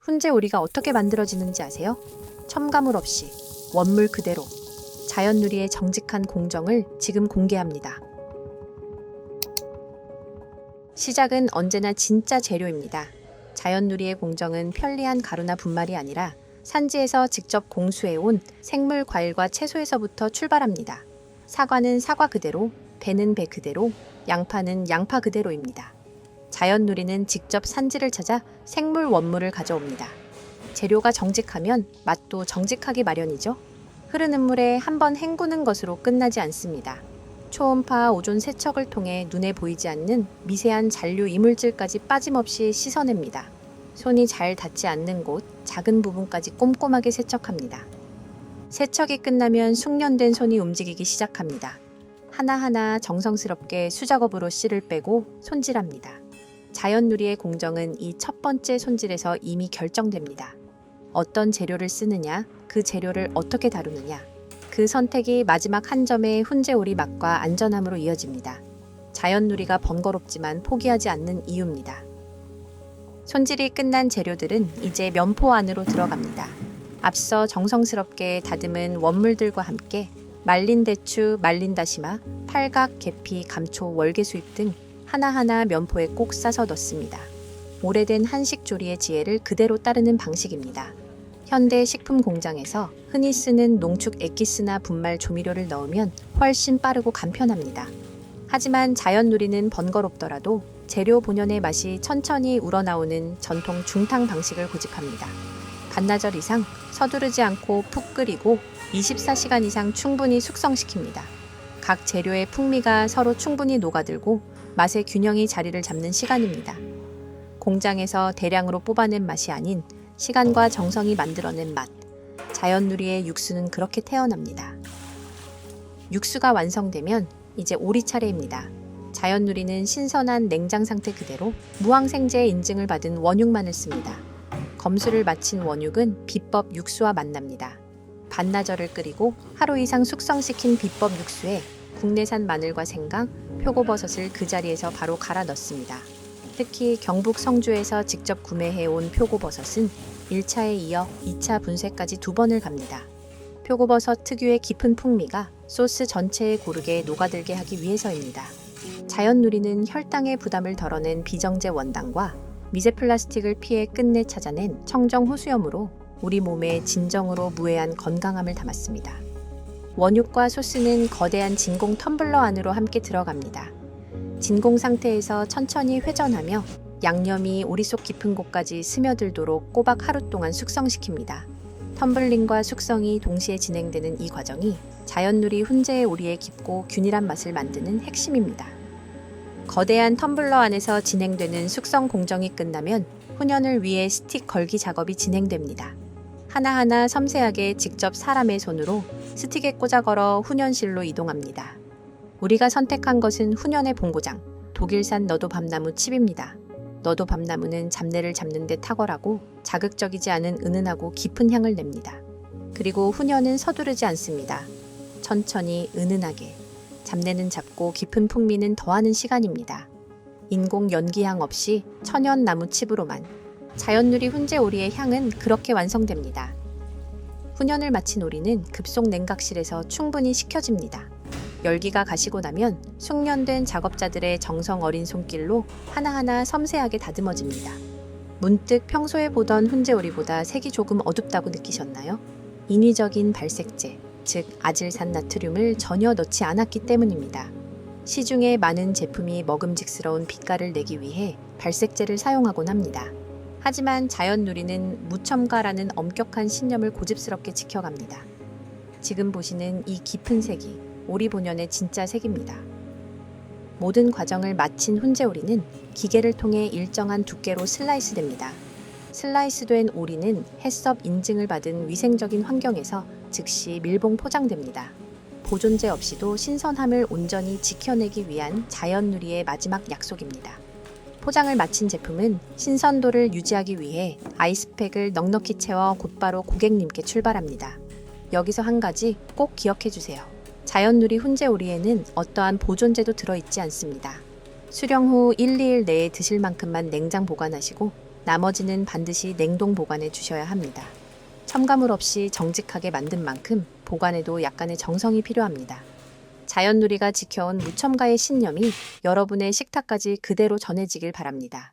훈제 오리가 어떻게 만들어지는지 아세요? 첨가물 없이 원물 그대로 자연 누리의 정직한 공정을 지금 공개합니다. 시작은 언제나 진짜 재료입니다. 자연 누리의 공정은 편리한 가루나 분말이 아니라 산지에서 직접 공수해온 생물, 과일과 채소에서부터 출발합니다. 사과는 사과 그대로, 배는 배 그대로, 양파는 양파 그대로입니다. 자연 누리는 직접 산지를 찾아 생물 원물을 가져옵니다. 재료가 정직하면 맛도 정직하기 마련이죠. 흐르는 물에 한번 헹구는 것으로 끝나지 않습니다. 초음파 오존 세척을 통해 눈에 보이지 않는 미세한 잔류 이물질까지 빠짐없이 씻어냅니다. 손이 잘 닿지 않는 곳, 작은 부분까지 꼼꼼하게 세척합니다. 세척이 끝나면 숙련된 손이 움직이기 시작합니다. 하나하나 정성스럽게 수작업으로 씨를 빼고 손질합니다. 자연 누리의 공정은 이 첫 번째 손질에서 이미 결정됩니다. 어떤 재료를 쓰느냐, 그 재료를 어떻게 다루느냐, 그 선택이 마지막 한 점의 훈제 오리 맛과 안전함으로 이어집니다. 자연 누리가 번거롭지만 포기하지 않는 이유입니다. 손질이 끝난 재료들은 이제 면포 안으로 들어갑니다. 앞서 정성스럽게 다듬은 원물들과 함께 말린 대추, 말린 다시마, 팔각, 계피, 감초, 월계수잎 등 하나하나 면포에 꼭 싸서 넣습니다. 오래된 한식 조리의 지혜를 그대로 따르는 방식입니다. 현대 식품 공장에서 흔히 쓰는 농축 액기스나 분말 조미료를 넣으면 훨씬 빠르고 간편합니다. 하지만 자연 누리는 번거롭더라도 재료 본연의 맛이 천천히 우러나오는 전통 중탕 방식을 고집합니다. 반나절 이상 서두르지 않고 푹 끓이고 24시간 이상 충분히 숙성시킵니다. 각 재료의 풍미가 서로 충분히 녹아들고 맛의 균형이 자리를 잡는 시간입니다. 공장에서 대량으로 뽑아낸 맛이 아닌 시간과 정성이 만들어낸 맛. 자연 누리의 육수는 그렇게 태어납니다. 육수가 완성되면 이제 오리 차례입니다. 자연 누리는 신선한 냉장 상태 그대로 무항생제 인증을 받은 원육만을 씁니다. 검수를 마친 원육은 비법 육수와 만납니다. 반나절을 끓이고 하루 이상 숙성시킨 비법 육수에 국내산 마늘과 생강, 표고버섯을 그 자리에서 바로 갈아 넣습니다. 특히 경북 성주에서 직접 구매해온 표고버섯은 1차에 이어 2차 분쇄까지 2번을 갑니다. 표고버섯 특유의 깊은 풍미가 소스 전체에 고르게 녹아들게 하기 위해서입니다. 자연 누리는 혈당의 부담을 덜어낸 비정제 원당과 미세 플라스틱을 피해 끝내 찾아낸 청정 호수염으로 우리 몸에 진정으로 무해한 건강함을 담았습니다. 원육과 소스는 거대한 진공 텀블러 안으로 함께 들어갑니다. 진공 상태에서 천천히 회전하며 양념이 오리 속 깊은 곳까지 스며들도록 꼬박 하루 동안 숙성시킵니다. 텀블링과 숙성이 동시에 진행되는 이 과정이 자연 누리 훈제의 오리의 깊고 균일한 맛을 만드는 핵심입니다. 거대한 텀블러 안에서 진행되는 숙성 공정이 끝나면 훈연을 위해 스틱 걸기 작업이 진행됩니다. 하나하나 섬세하게 직접 사람의 손으로 스틱에 꽂아 걸어 훈연실로 이동합니다. 우리가 선택한 것은 훈연의 본고장, 독일산 너도밤나무 칩입니다. 너도밤나무는 잡내를 잡는 데 탁월하고 자극적이지 않은 은은하고 깊은 향을 냅니다. 그리고 훈연은 서두르지 않습니다. 천천히 은은하게, 잡내는 잡고 깊은 풍미는 더하는 시간입니다. 인공 연기향 없이 천연 나무 칩으로만 자연 누리 훈제 오리의 향은 그렇게 완성됩니다. 훈연을 마친 오리는 급속 냉각실에서 충분히 식혀집니다. 열기가 가시고 나면 숙련된 작업자들의 정성 어린 손길로 하나하나 섬세하게 다듬어집니다. 문득 평소에 보던 훈제 오리보다 색이 조금 어둡다고 느끼셨나요? 인위적인 발색제, 즉 아질산 나트륨을 전혀 넣지 않았기 때문입니다. 시중에 많은 제품이 먹음직스러운 빛깔을 내기 위해 발색제를 사용하곤 합니다. 하지만 자연 누리는 무첨가라는 엄격한 신념을 고집스럽게 지켜갑니다. 지금 보시는 이 깊은 색이 오리 본연의 진짜 색입니다. 모든 과정을 마친 훈제 오리는 기계를 통해 일정한 두께로 슬라이스됩니다. 슬라이스된 오리는 해썹 인증을 받은 위생적인 환경에서 즉시 밀봉 포장됩니다. 보존제 없이도 신선함을 온전히 지켜내기 위한 자연 누리의 마지막 약속입니다. 포장을 마친 제품은 신선도를 유지하기 위해 아이스팩을 넉넉히 채워 곧바로 고객님께 출발합니다. 여기서 한 가지 꼭 기억해 주세요. 자연 누리 훈제 오리에는 어떠한 보존제도 들어있지 않습니다. 수령 후 1, 2일 내에 드실 만큼만 냉장 보관하시고 나머지는 반드시 냉동 보관해 주셔야 합니다. 첨가물 없이 정직하게 만든 만큼 보관에도 약간의 정성이 필요합니다. 자연누리가 지켜온 무첨가의 신념이 여러분의 식탁까지 그대로 전해지길 바랍니다.